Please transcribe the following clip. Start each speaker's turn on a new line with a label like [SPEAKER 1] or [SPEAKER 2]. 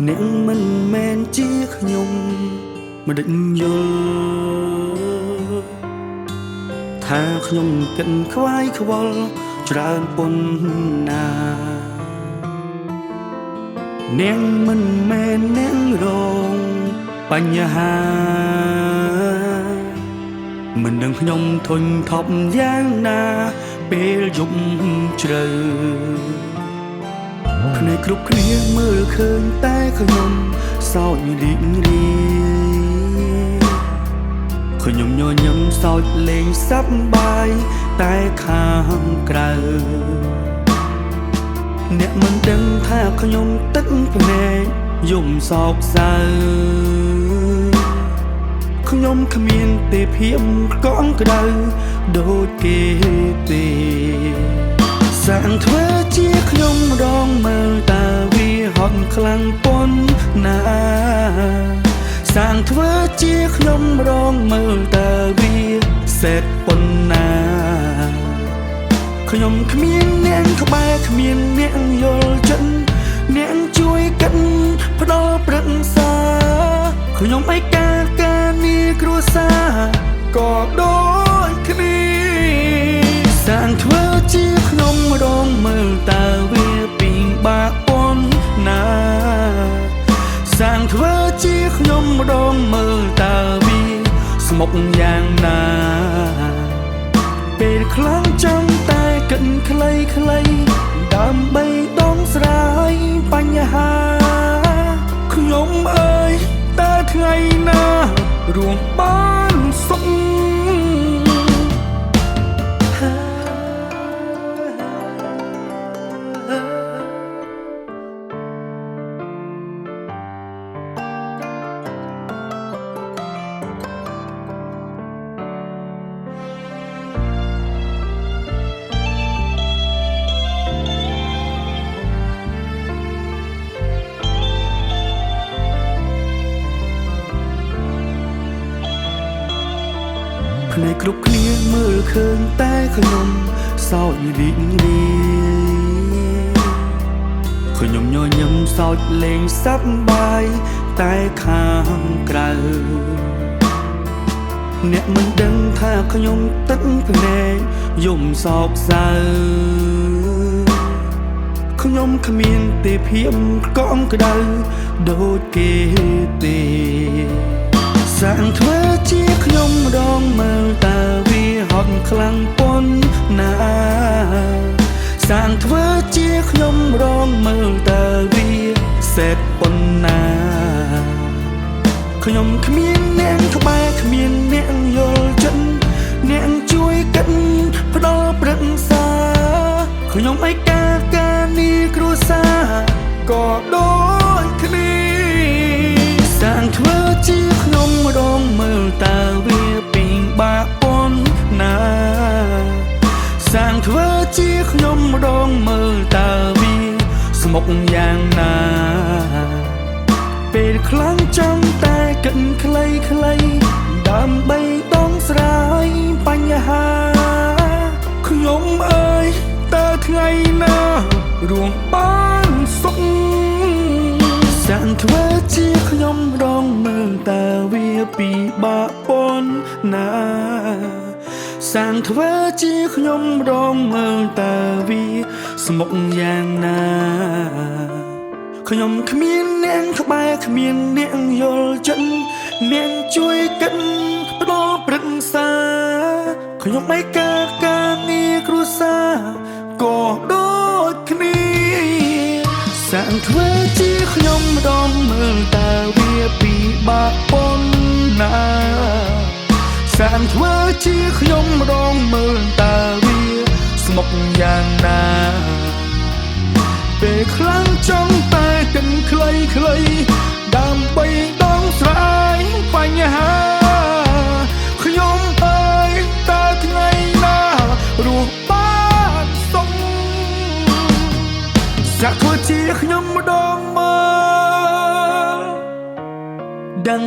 [SPEAKER 1] អ្នកមិនមែនជាខ្ញុំមិនដេញយល់ថាខ្ញុំកិនខ្វាយខ្វល់ច្រើនប៉ុណ្ណាអ្នកមិនមែនអ្នករងបញ្ហាមិនដឹងខ្ញុំធុញថប់យ៉ាងណាពេលយប់ជ្រៅភ្នែកគ្រប់គ្នាមើលឃើញតែខ្ញុំសោករីករាយខ្ញុំញញឹមសោកលេងសប្បាយតែខាងក្រៅអ្នកមិនដឹងថាខ្ញុំទឹកភ្នែកយំសោកសៅខ្ញុំគ្មានទេភាពកងក្ដៅដូចគេទេសាងធ្វើជាខ្ញុំម្ដងមើលតើវាហត់ខ្លាំងប៉ុណ្ណាសាងធ្វើជាខ្ញុំម្ដងមើលតើវាសេតប៉ុណ្ណាខ្ញុំគ្មានអ្នកក្បែរគ្មានអ្នកយល់ចិត្តអ្នកជួយកិនផ្ដល់ប្រឹក្សាខ្ញុំឯកាការងារគ្រួសារក៏ដូចគ្នាសាងធ្វើជាខ្ញុំម្ដងមើលតើវាពីបាក់ប៉ុណ្ណាសាងធ្វើជាខ្ញុំម្ដងមើលតើវាស្មុគយ៉ាងណាពេលខ្លាំងចាំតែកិនខ្លីដើម្បីដងស្រាយបញ្ហាខ្ញុំអើយតើថ្ងៃណារួមបានសុខភ្នែកគ្រប់គ្នាមើលឃើញតែខ្ញុំសោករីករាយខ្ញុំញញឹមសោកលេងសប្បាយតែខាងក្រៅអ្នកមិនដឹងថាខ្ញុំទឹកភ្នែកយំសោកសៅខ្ញុំគ្មានទេភាពកងក្ដៅដូចគេទេសាងធ្វើជាខ្ញុំម្ដងមើលតើវាហត់ខ្លាំងប៉ុណ្ណាសាងធ្វើជាខ្ញុំម្ដងមើលតើវាសេតប៉ុណ្ណាខ្ញុំគ្មានអ្នកក្បែរគ្មានអ្នកយល់ចិត្តអ្នកជួយកិនផ្ដល់ប្រឹក្សាខ្ញុំឯកាការងារគ្រួសារក៏ដូចគ្នាសាងធ្វើជាខ្ញុំម្ដងមើលតើវាពីបាក់ប៉ុណ្ណាសាងធ្វើជាខ្ញុំម្ដងមើលតើវាស្មុគយ៉ាងណាពេលខ្លាំងចាំតែកិនខ្លីដើម្បីដងស្រាយបញ្ហាខ្ញុំអើយតើថ្ងៃណារួមបានសុខសាងធ្វើជាខ្ញុំម្ដងមើលតើវាពីបាក់ប៉ុណ្ណាសាងធ្វើជាខ្ញុំម្ដងមើលតើវាស្មុគយ៉ាងណាខ្ញុំគ្មានអ្នកក្បែរគ្មានអ្នកយល់ចិត្តអ្នកជួយកិនផ្ដល់ប្រឹក្សាខ្ញុំឯកាការងារគ្រួសារក៏ដូចគ្នាសាងធ្វើជាខ្ញុំម្ដងមើលតើវាពីបាក់ប៉ុណ្ណាសាងធ្វើជាខ្ញុំម្ដងមើលតើវាស្មុគយ៉ាងណាពេលខ្លាំងចង់តែកិនខ្លីដើម្បីដងស្រាយបញ្ហាខ្ញុំអើយតើថ្ងៃណារស់បានសុខសាក់ធ្វើជាខ្ញុំម្ដងមើលដឹង